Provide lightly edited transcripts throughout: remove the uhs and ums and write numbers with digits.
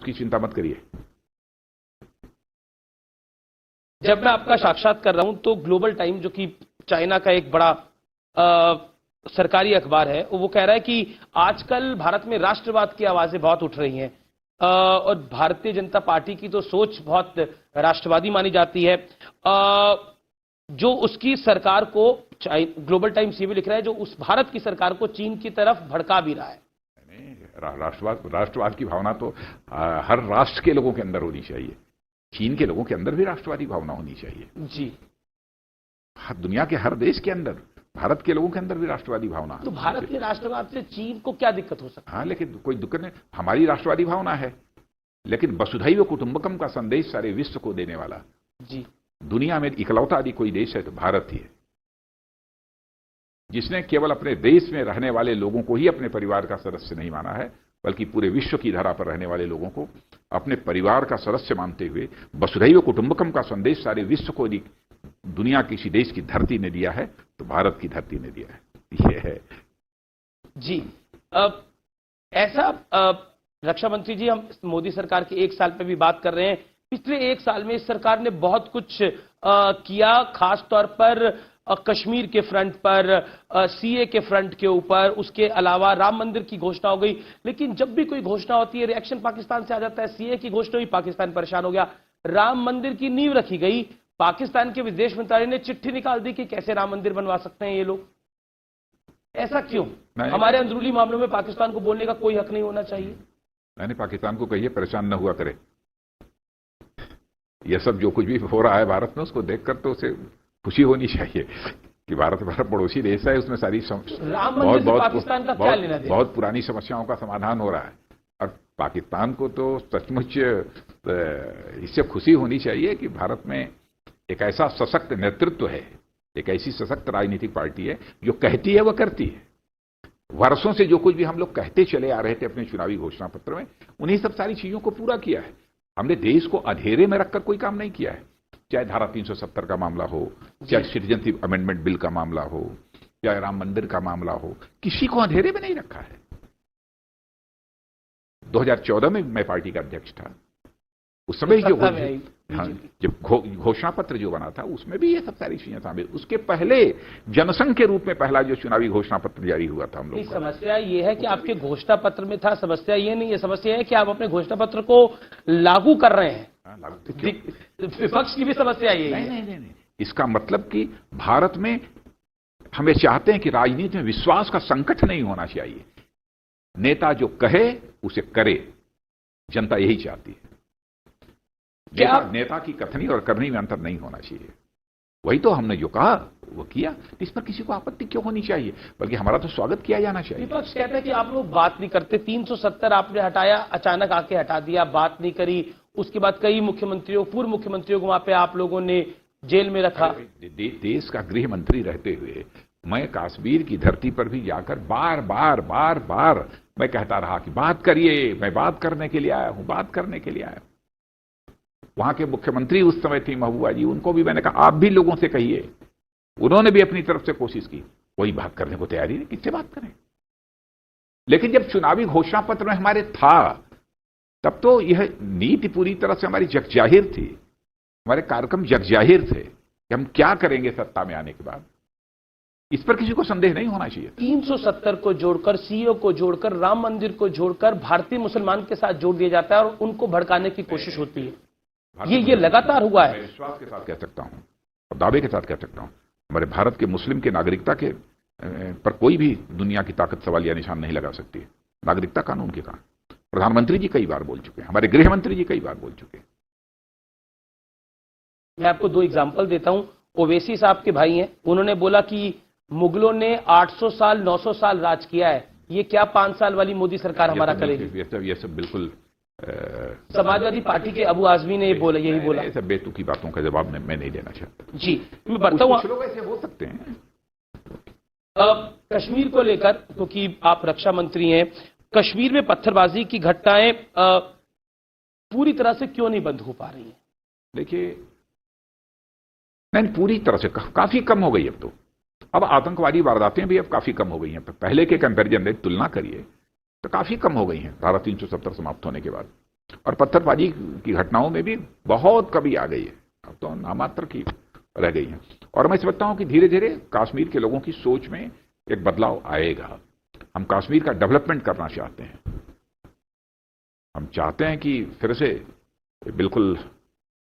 उसकी चिंता मत करिए। जब मैं आपका साक्षात कर रहा हूं तो ग्लोबल टाइम, जो कि चाइना का एक बड़ा सरकारी अखबार है, वो कह रहा है कि आजकल भारत में राष्ट्रवाद की आवाजें बहुत उठ रही हैं और भारतीय जनता पार्टी की तो सोच बहुत राष्ट्रवादी मानी जाती है। जो उसकी सरकार को, ग्लोबल टाइम्स ये भी लिख रहा है, जो उस भारत की सरकार को चीन की तरफ भड़का भी रहा है। राष्ट्रवाद की भावना तो हर राष्ट्र के लोगों के अंदर होनी चाहिए। चीन के लोगों के अंदर भी राष्ट्रवादी भावना होनी चाहिए जी। दुनिया के हर देश के अंदर, भारत के लोगों के अंदर भी राष्ट्रवादी भावना। तो भारत के राष्ट्रवाद से चीन को क्या दिक्कत हो सकती है? हाँ, लेकिन कोई दिक्कत नहीं, हमारी राष्ट्रवादी भावना है, लेकिन वसुधैव कुटुंबकम का संदेश सारे विश्व को देने वाला जी, दुनिया में इकलौता यदि कोई देश है तो भारत ही है, जिसने केवल अपने देश में रहने वाले लोगों को ही अपने परिवार का सदस्य नहीं माना है, बल्कि पूरे विश्व की धरा पर रहने वाले लोगों को अपने परिवार का सदस्य मानते हुए वसुधैव कुटुंबकम का संदेश सारे विश्व को यदि दुनिया किसी देश की धरती ने दिया है तो भारत की धरती ने दिया है। ये है जी। अब ऐसा रक्षा मंत्री जी, हम मोदी सरकार के एक साल पे भी बात कर रहे हैं। पिछले एक साल में इस सरकार ने बहुत कुछ किया, खास तौर पर कश्मीर के फ्रंट पर, सीए के फ्रंट के ऊपर, उसके अलावा राम मंदिर की घोषणा हो गई। लेकिन जब भी कोई घोषणा होती है, रिएक्शन पाकिस्तान से आ जाता है। सीए की घोषणा हुई, पाकिस्तान परेशान हो गया। राम मंदिर की नींव रखी गई, पाकिस्तान के विदेश मंत्रालय ने चिट्ठी निकाल दी कि कैसे राम मंदिर बनवा सकते हैं ये लोग। ऐसा क्यों? हमारे अंदरूनी मामलों में पाकिस्तान को बोलने का कोई हक नहीं होना चाहिए? मैंने पाकिस्तान को कहिए परेशान न हुआ करे। यह सब जो कुछ भी हो रहा है भारत में, उसको देखकर तो उसे खुशी होनी चाहिए कि भारत हमारा पड़ोसी देश है, उसमें सारी बहुत पुरानी समस्याओं का समाधान हो रहा है। और पाकिस्तान को तो सचमुच इससे खुशी होनी चाहिए कि भारत में एक ऐसा सशक्त नेतृत्व है, एक ऐसी सशक्त राजनीतिक पार्टी है जो कहती है वह करती है। वर्षों से जो कुछ भी हम लोग कहते चले आ रहे थे अपने चुनावी घोषणा पत्र में, उन्हीं सब सारी चीजों को पूरा किया है। हमने देश को अंधेरे में रखकर कोई काम नहीं किया है, चाहे धारा 370 का मामला हो, चाहे सिटीजनशिप अमेंडमेंट बिल का मामला हो, चाहे राम मंदिर का मामला हो, किसी को अंधेरे में नहीं रखा है। 2014 में मैं पार्टी का अध्यक्ष था, उस समय जब घोषणा पत्र जो बना था उसमें भी ये सब सारी चीजें शामिल। उसके पहले जनसंघ के रूप में पहला जो चुनावी घोषणा पत्र जारी हुआ था हम लोग। समस्या ये है कि आपके घोषणा पत्र में था, समस्या ये नहीं है। समस्या है कि आप अपने घोषणा पत्र को लागू कर रहे हैं। विपक्ष की भी समस्या ये है। नहीं, इसका मतलब कि भारत में हमें चाहते हैं कि राजनीति में विश्वास का संकट नहीं होना चाहिए। नेता जो कहे उसे करे, जनता यही चाहती है। नेता की कथनी और करनी में अंतर नहीं होना चाहिए। वही तो हमने जो कहा वो किया, इस पर किसी को आपत्ति क्यों होनी चाहिए, बल्कि हमारा तो स्वागत किया जाना चाहिए। विपक्ष कहता है कि आप लोग बात नहीं करते। 370 आपने हटाया, अचानक आके हटा दिया, बात नहीं करी। उसके बाद कई मुख्यमंत्रियों, पूर्व मुख्यमंत्रियों को वहां पे आप लोगों ने जेल में रखा। देश का गृह मंत्री रहते हुए मैं कश्मीर की धरती पर भी जाकर बार बार मैं कहता रहा कि बात करिए, मैं बात करने के लिए आया हूं, बात करने के लिए आया हूं। वहां के मुख्यमंत्री उस समय थी महबूबा जी, उनको भी मैंने कहा आप भी लोगों से कहिए। उन्होंने भी अपनी तरफ से कोशिश की, कोई बात करने को तैयारी नहीं, किससे बात करें। लेकिन जब चुनावी घोषणा पत्र में हमारे था, तब तो यह नीति पूरी तरह से हमारी जगजाहिर थी, हमारे कार्यक्रम जगजाहिर थे कि हम क्या करेंगे सत्ता में आने के बाद। इस पर किसी को संदेह नहीं होना चाहिए। 370 को जोड़कर, सीओ को जोड़कर, राम मंदिर को जोड़कर भारतीय मुसलमान के साथ जोड़ दिया जाता है और उनको भड़काने की कोशिश होती है। ये लगातार हुआ है। विश्वास के साथ कह सकता हूं और दावे के साथ कह सकता हूं, हमारे भारत के मुस्लिम के नागरिकता के पर कोई भी दुनिया की ताकत सवाल या निशान नहीं लगा सकती है। नागरिकता कानून के कारण प्रधानमंत्री जी कई बार बोल चुके हैं, हमारे गृह मंत्री जी कई बार बोल चुके हैं। मैं आपको 2 एग्जाम्पल देता हूं। ओवैसी साहब के भाई हैं, उन्होंने बोला कि मुगलों ने 800 साल 900 साल राज किया है, ये क्या 5 साल वाली मोदी सरकार हमारा करेगी। ये सब बिल्कुल समाजवादी पार्टी के अबू आजमी ने यही बोला। ऐसे बेतुकी बातों का जवाब मैं नहीं देना चाहता जी। मैं बढ़ता हूं। लोग ऐसे हो सकते हैं। कश्मीर को लेकर, क्योंकि आप रक्षा मंत्री हैं, कश्मीर में पत्थरबाजी की घटनाएं पूरी तरह से क्यों नहीं बंद हो पा रही हैं? देखिए, नहीं, पूरी तरह से काफी कम हो गई अब आतंकवादी वारदातें भी अब काफी कम हो गई हैं। पहले के कंपैरिजन में तुलना करिए तो काफी कम हो गई हैं धारा 370 समाप्त होने के बाद। और पत्थरबाजी की घटनाओं में भी बहुत कमी आ गई है, अब तो नामात्र की रह गई है। और मैं समझता हूं कि धीरे धीरे कश्मीर के लोगों की सोच में एक बदलाव आएगा। हम कश्मीर का डेवलपमेंट करना चाहते हैं। हम चाहते हैं कि फिर से बिल्कुल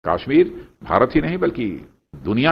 कश्मीर भारत ही नहीं बल्कि दुनिया